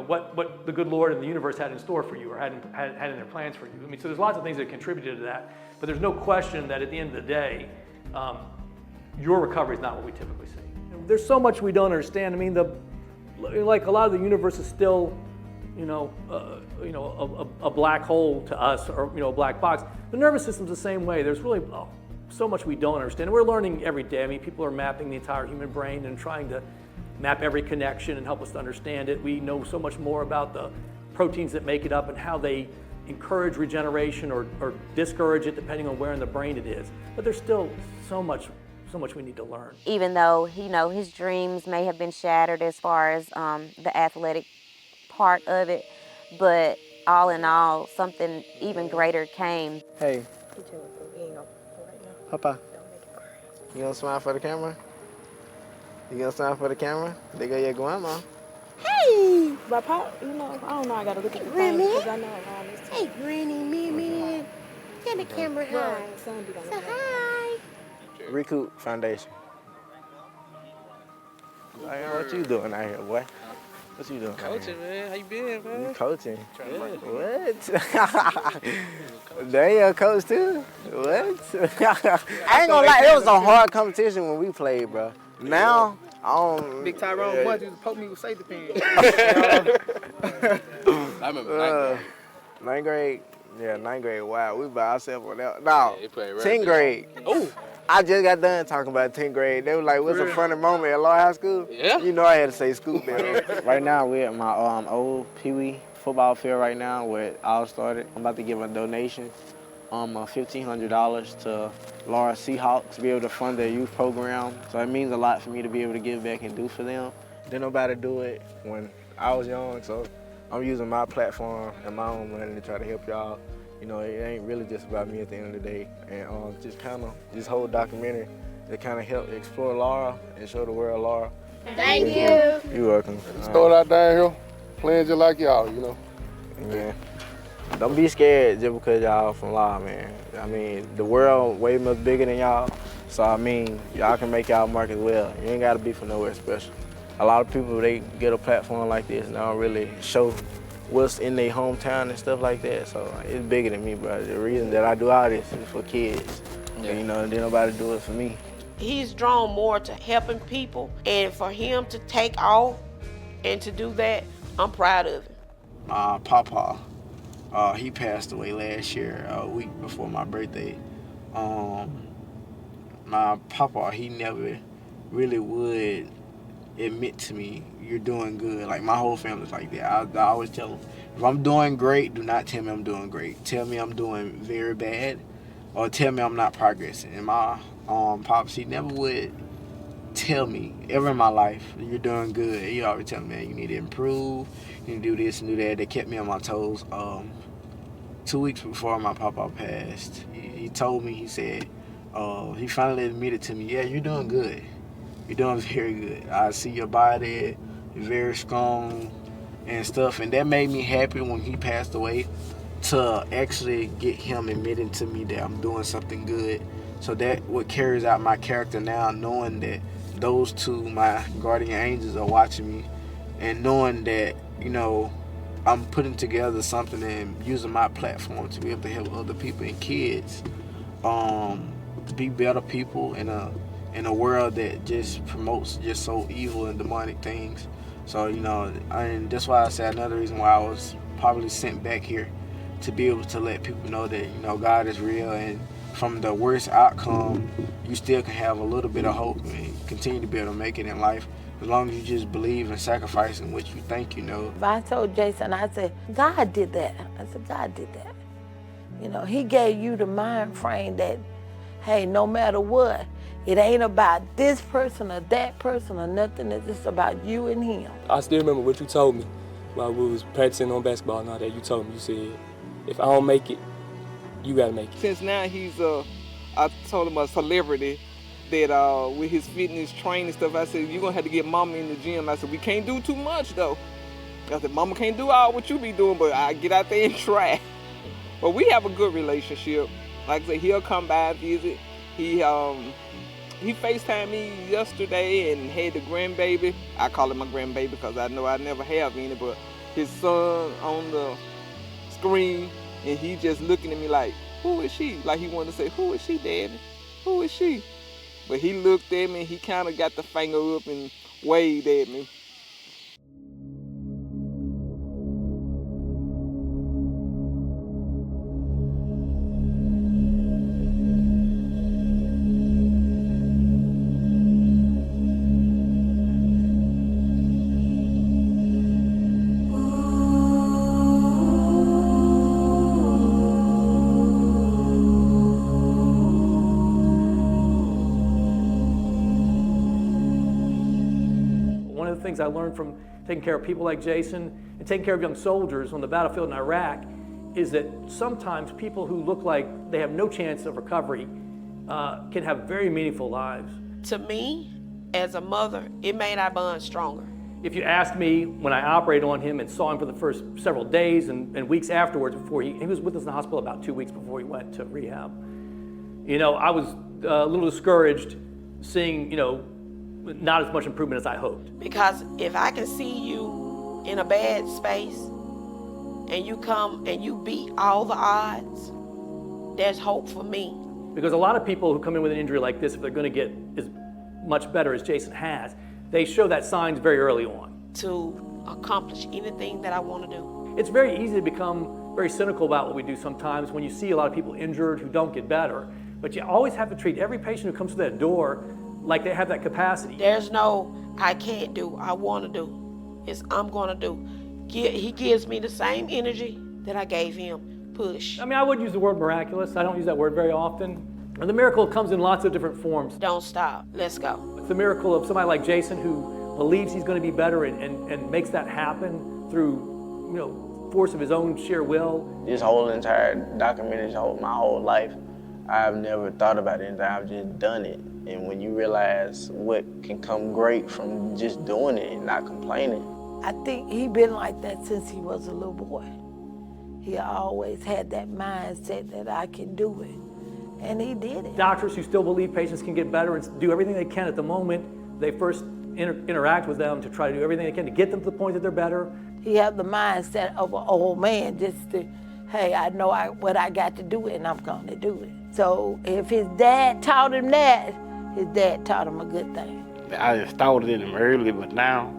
what the good Lord and the universe had in store for you or had in their plans for you. I mean, so there's lots of things that contributed to that, but there's no question that at the end of the day, your recovery is not what we typically see. There's so much we don't understand. I mean, like a lot of the universe is still, a black hole to us, or a black box. The nervous system's the same way. There's really so much we don't understand. And we're learning every day. I mean, people are mapping the entire human brain and trying to map every connection and help us to understand it. We know so much more about the proteins that make it up and how they encourage regeneration or discourage it depending on where in the brain it is. But there's still so much we need to learn. Even though, his dreams may have been shattered as far as the athletic part of it, but all in all, something even greater came. Hey. Papa, you gonna smile for the camera? You gonna smile for the camera? They go your grandma. Hey! My pop, I don't know, I gotta look at the phone because I know around this time. Hey, Granny, Mimi. Get the camera high. Say hi. Recoup Foundation. What you doing out here, boy? What you doing? Coaching, man. How you been, man? You coaching? What? They your coach too? What? I ain't gonna lie, it was a hard competition when we played, bro. Now, I don't. Big Tyrone Bunch used to poke me with safety pins. I remember ninth grade. Yeah, ninth grade. Wow, we by ourselves on that. No, 10th grade. Oh. I just got done talking about 10th grade. They were like, what's a funny moment at Law High School? Yeah. You know I had to say scoop there. Right now, we're at my old Pee Wee football field right now where it all started. I'm about to give a donation $1,500 to Laura Seahawks to be able to fund their youth program. So it means a lot for me to be able to give back and do for them. Didn't nobody do it when I was young, so I'm using my platform and my own money to try to help y'all. It ain't really just about me at the end of the day. And this whole documentary, it kind of helped explore Laura and show the world Laura. Thank you. You're welcome. Start out down here, playing just like y'all, Yeah. Don't be scared just because y'all from Law, man. I mean, the world way much bigger than y'all. So, I mean, y'all can make y'all mark as well. You ain't got to be from nowhere special. A lot of people, they get a platform like this and they don't really show what's in their hometown and stuff like that. So it's bigger than me, bro. The reason that I do all this is for kids. Yeah. And, didn't nobody do it for me. He's drawn more to helping people, and for him to take off and to do that, I'm proud of him. Papa, he passed away last year, a week before my birthday. My papa, he never really would admit to me, you're doing good. Like, my whole family's like that. I always tell them, if I'm doing great, do not tell me I'm doing great. Tell me I'm doing very bad, or tell me I'm not progressing. And my pops, he never would tell me, ever in my life, you're doing good. He always tell me, man, you need to improve, you need to do this and do that. They kept me on my toes. 2 weeks before my papa passed, he told me, he said, he finally admitted to me, yeah, you're doing good. You're doing very good. I see your body, you're very strong and stuff. And that made me happy when he passed away, to actually get him admitting to me that I'm doing something good. So that what carries out my character now, knowing that those two, my guardian angels, are watching me, and knowing that, you know, I'm putting together something and using my platform to be able to help other people and kids be better people in a world that just promotes just so evil and demonic things. So, you know, and that's why I said another reason why I was probably sent back here, to be able to let people know that, you know, God is real, and from the worst outcome, you still can have a little bit of hope and continue to be able to make it in life, as long as you just believe and sacrifice in what you think you know. I told Jason, I said, God did that. I said, God did that. You know, he gave you the mind frame that, hey, no matter what, it ain't about this person or that person or nothing. It's just about you and him. I still remember what you told me while we was practicing on basketball and all that. You told me, you said, if I don't make it, you gotta make it. Since now he's I told him a celebrity that with his fitness training stuff, I said, you're gonna have to get mama in the gym. I said, we can't do too much though. I said, mama can't do all what you be doing, but I get out there and try. But we have a good relationship. Like I said, he'll come by and visit. He FaceTimed me yesterday and had the grandbaby. I call him my grandbaby because I know I never have any, but his son on the screen, and he just looking at me like, who is she? Like he wanted to say, who is she, Daddy? Who is she? But he looked at me, he kind of got the finger up and waved at me. Things I learned from taking care of people like Jason and taking care of young soldiers on the battlefield in Iraq is that sometimes people who look like they have no chance of recovery can have very meaningful lives. To me, as a mother, it made our bond stronger. If you asked me when I operated on him and saw him for the first several days and weeks afterwards, before he was with us in the hospital about 2 weeks before he went to rehab, you know, I was a little discouraged seeing, you know, not as much improvement as I hoped. Because if I can see you in a bad space and you come and you beat all the odds, there's hope for me. Because a lot of people who come in with an injury like this, if they're going to get as much better as Jason has, they show that signs very early on. To accomplish anything that I want to do. It's very easy to become very cynical about what we do sometimes when you see a lot of people injured who don't get better. But you always have to treat every patient who comes through that door like they have that capacity. There's no, I can't do, I want to do. It's, I'm going to do. He gives me the same energy that I gave him. Push. I mean, I would use the word miraculous. I don't use that word very often. And the miracle comes in lots of different forms. Don't stop. Let's go. It's the miracle of somebody like Jason who believes he's going to be better and makes that happen through, you know, force of his own sheer will. This whole entire documentary, my whole life, I've never thought about anything. I've just done it. And when you realize what can come great from just doing it and not complaining. I think he been like that since he was a little boy. He always had that mindset that I can do it, and he did it. Doctors who still believe patients can get better and do everything they can at the moment they first interact with them to try to do everything they can to get them to the point that they're better. He had the mindset of an old man, just to, hey, I know what I got to do and I'm going to do it. So if his dad taught him that, his dad taught him a good thing. I installed it in him early, but now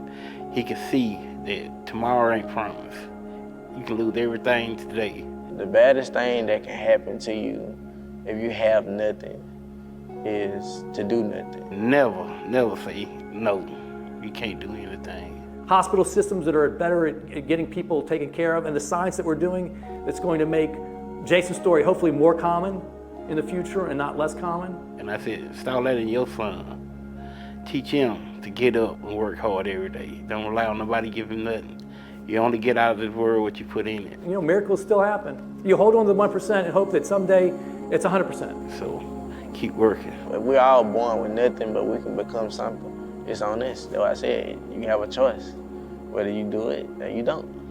he can see that tomorrow ain't promised. You can lose everything today. The baddest thing that can happen to you if you have nothing is to do nothing. Never say no. You can't do anything. Hospital systems that are better at getting people taken care of, and the science that we're doing that's going to make Jason's story hopefully more common in the future and not less common. And I said, install that in your son. teach him to get up and work hard every day. Don't allow nobody to give him nothing. You only get out of this world what you put in it. You know, miracles still happen. You hold on to the 1% and hope that someday it's 100%. So keep working. We're all born with nothing, but we can become something. It's on us. That's why I said you have a choice, whether you do it or you don't.